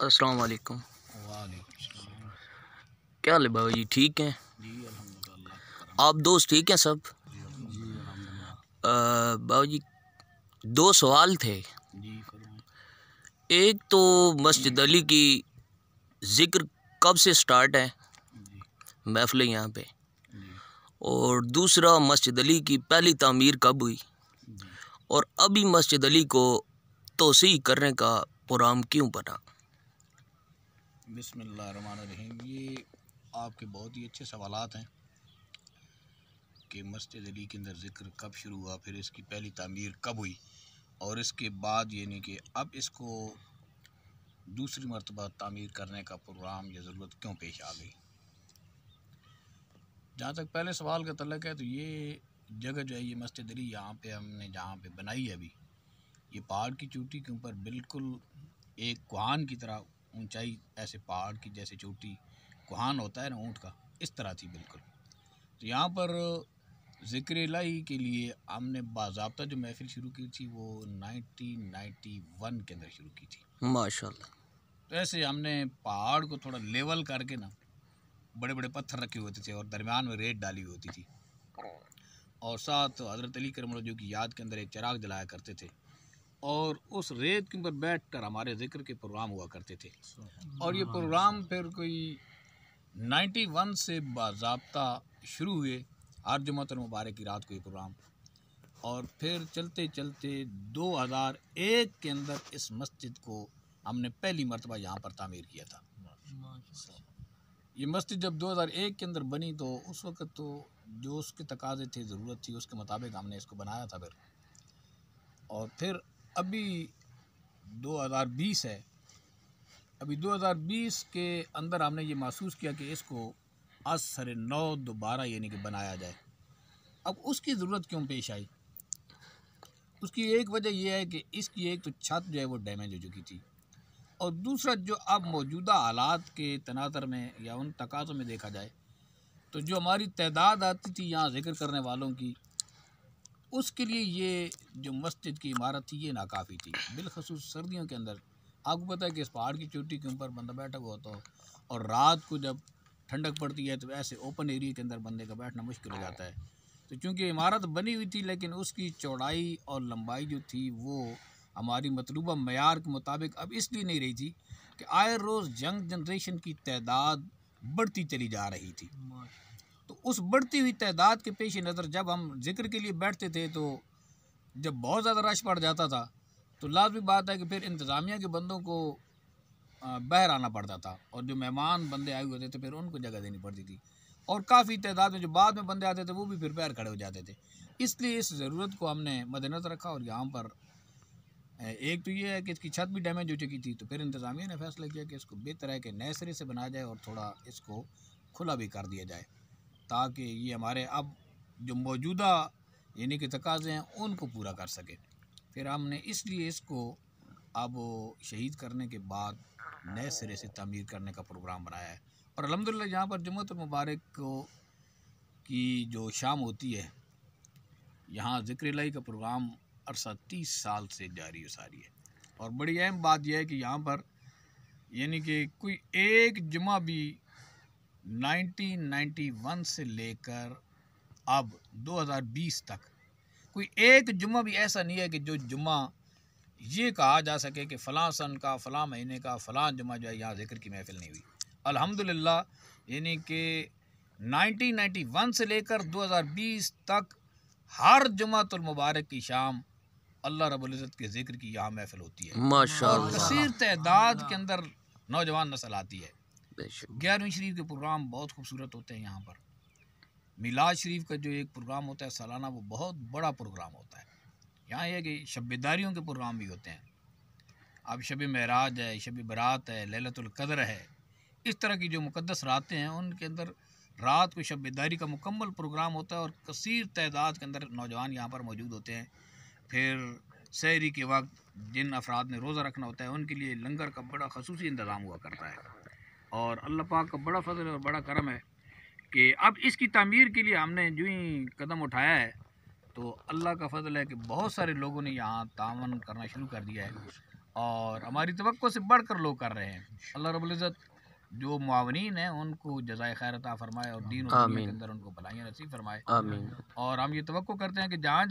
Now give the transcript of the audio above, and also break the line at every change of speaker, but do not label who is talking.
अस्सलाम वालेकुम।
वालेकुम सलाम।
क्या हाल है बाबा जी, ठीक हैं?
जी अल्हम्दुलिल्लाह।
आप दोस्त ठीक हैं सब?
जी अल्हम्दुलिल्लाह।
बाबा जी, दो सवाल थे।
जी फरमाएं।
एक तो मस्जिद अली की ज़िक्र कब से स्टार्ट है
जी
महफ़िल यहाँ पे,
जी
और दूसरा मस्जिद अली की पहली तामीर कब हुई,
जी।
और अभी मस्जिद अली को तोसी करने का प्रोग्राम क्यों बना?
बिस्मिल्लाहिर्रहमानिर्रहीम। ये आपके बहुत ही अच्छे सवालात हैं कि मस्जिद अली के अंदर ज़िक्र कब शुरू हुआ, फिर इसकी पहली तामीर कब हुई, और इसके बाद यानी कि अब इसको दूसरी मरतबा तामीर करने का प्रोग्राम या ज़रूरत क्यों पेश आ गई। जहाँ तक पहले सवाल का तल्लुक़ है, तो ये जगह जो है, ये मस्जिद अली यहाँ पे हमने जहाँ पे बनाई है अभी, ये पहाड़ की चोटी के ऊपर बिल्कुल एक कुहान की तरह ऊंचाई, ऐसे पहाड़ की जैसे चोटी कुहान होता है ना ऊँट का, इस तरह थी बिल्कुल। तो यहाँ पर ज़िक्र इलाही के लिए हमने बाज़ाब्ता जो महफ़िल शुरू की थी वो 1991 के अंदर शुरू की थी।
माशाल्लाह।
तो ऐसे हमने पहाड़ को थोड़ा लेवल करके ना, बड़े बड़े पत्थर रखे होते थे और दरमियान में रेत डाली होती थी, और साथ हज़रत अली करमल्लाहु वजहहू की याद के अंदर एक चिराग जलाया करते थे, और उस रेत के ऊपर बैठकर हमारे ज़िक्र के प्रोग्राम हुआ करते थे। और ये प्रोग्राम फिर कोई 91 से बाज़ाब्ता शुरू हुए, हर जुमातुल मुबारक की रात को ये प्रोग्राम, और फिर चलते चलते 2001 के अंदर इस मस्जिद को हमने पहली मरतबा यहाँ पर तामीर किया था। ये मस्जिद जब 2001 के अंदर बनी, तो उस वक़्त तो जो उसके तकाज़े थे, ज़रूरत थी, उसके मुताबिक हमने इसको बनाया था फिर। और फिर अभी 2020 है, अभी 2020 के अंदर हमने ये महसूस किया कि इसको असर नौ दोबारा यानी कि बनाया जाए। अब उसकी ज़रूरत क्यों पेश आई? उसकी एक वजह यह है कि इसकी एक तो छत जो है वो डैमेज हो चुकी थी, और दूसरा जो अब मौजूदा हालात के तनाज़ुर में या उन तकाज़ों में देखा जाए, तो जो हमारी तादाद आती थी यहाँ ज़िक्र करने वालों की, उसके लिए ये जो मस्जिद की इमारत थी ये नाकाफ़ी थी। बिलखसूस सर्दियों के अंदर आपको पता है कि इस पहाड़ की चोटी के ऊपर बंदा बैठा हुआ होता हो, और रात को जब ठंडक पड़ती है तो ऐसे ओपन एरिया के अंदर बंदे का बैठना मुश्किल हो जाता है। तो चूँकि इमारत बनी हुई थी, लेकिन उसकी चौड़ाई और लंबाई जो थी वो हमारी मतलूबा मयार के मुताबिक अब इसलिए नहीं रही थी कि आए रोज़ यंग जनरेशन की तादाद बढ़ती चली जा रही थी। तो उस बढ़ती हुई तादाद के पेश नज़र जब हम ज़िक्र के लिए बैठते थे, तो जब बहुत ज़्यादा रश पड़ जाता था, तो लाज़मी बात है कि फिर इंतज़ामिया के बंदों को बाहर आना पड़ता था, और जो मेहमान बंदे आए हुए थे फिर उनको जगह देनी पड़ती थी, और काफ़ी तादाद में जो बाद में बंदे आते थे वो भी फिर बाहर खड़े हो जाते थे। इसलिए इस ज़रूरत को हमने मद्देनज़र रखा, और यहाँ पर एक तो ये है कि इसकी छत भी डैमेज हो चुकी थी, तो फिर इंतज़ामिया ने फैसला किया कि इसको बेहतर है कि नए सिरे से बनाया जाए और थोड़ा इसको खुला भी कर दिया जाए, ताकि ये हमारे अब जो मौजूदा यानी कि तकाज़े हैं उनको पूरा कर सके। फिर हमने इसलिए इसको अब शहीद करने के बाद नए सिरे से तामीर करने का प्रोग्राम बनाया है। और अल्हम्दुलिल्लाह यहाँ पर जुम्मतुल मुबारक को की जो शाम होती है, यहाँ ज़िक्र इलाही का प्रोग्राम अरसा 30 साल से जारी व सारी है। और बड़ी अहम बात यह है कि यहाँ पर यानी कि कोई एक जुमा भी 1991 से लेकर अब 2020 तक कोई एक जुमा भी ऐसा नहीं है कि जो जुमा ये कहा जा सके कि फ़लाँ सन का, फ़लाँ महीने का, फ़लाँ जुमा जो है यहाँ ज़िक्र की महफ़िल नहीं हुई। अल्हम्दुलिल्लाह, यानी कि 1991 से लेकर 2020 तक हर जुमातुल मुबारक की शाम अल्लाह रब्बुल इज़्ज़त के ज़िक्र की यहाँ महफ़िल होती है, और
माशाल्लाह।
कसीर तादाद के अंदर नौजवान नस्ल आती है।
बेशक।
11वीं शरीफ के प्रोग्राम बहुत खूबसूरत होते हैं यहाँ पर। मिलाद शरीफ का जो एक प्रोग्राम होता है सालाना, वो बहुत बड़ा प्रोग्राम होता है। यहाँ यह कि शब-ए-दारियों के प्रोग्राम भी होते हैं। अब शब मेराज है, शब बरात है, लैलतुल क़द्र है, इस तरह की जो मुक़द्दस रातें हैं उनके अंदर रात को शब-ए-दारी का मुकम्मल प्रोग्राम होता है, और कसीर तादाद के अंदर नौजवान यहाँ पर मौजूद होते हैं। फिर सहरी के वक्त जिन अफराद ने रोज़ा रखना होता है उनके लिए लंगर का बड़ा खसूसी इंतज़ाम हुआ करता है। और अल्लाह पाक का बड़ा फ़ज़ल और बड़ा करम है कि अब इसकी तामीर के लिए हमने जो ही कदम उठाया है, तो अल्लाह का फ़ज़ल है कि बहुत सारे लोगों ने यहाँ तावन करना शुरू कर दिया है, और हमारी तवक्को से बढ़कर लोग कर रहे हैं। अल्लाह रब्बुल इज़्ज़त जो मुआवनीन हैं उनको जज़ाए खैर अता फरमाए और दीन और दुनिया के
आमीन
अंदर उनको भलाइयाँ नसीब फरमाए।
आमीन।
और हम ये तवक्को करते हैं कि जहाँ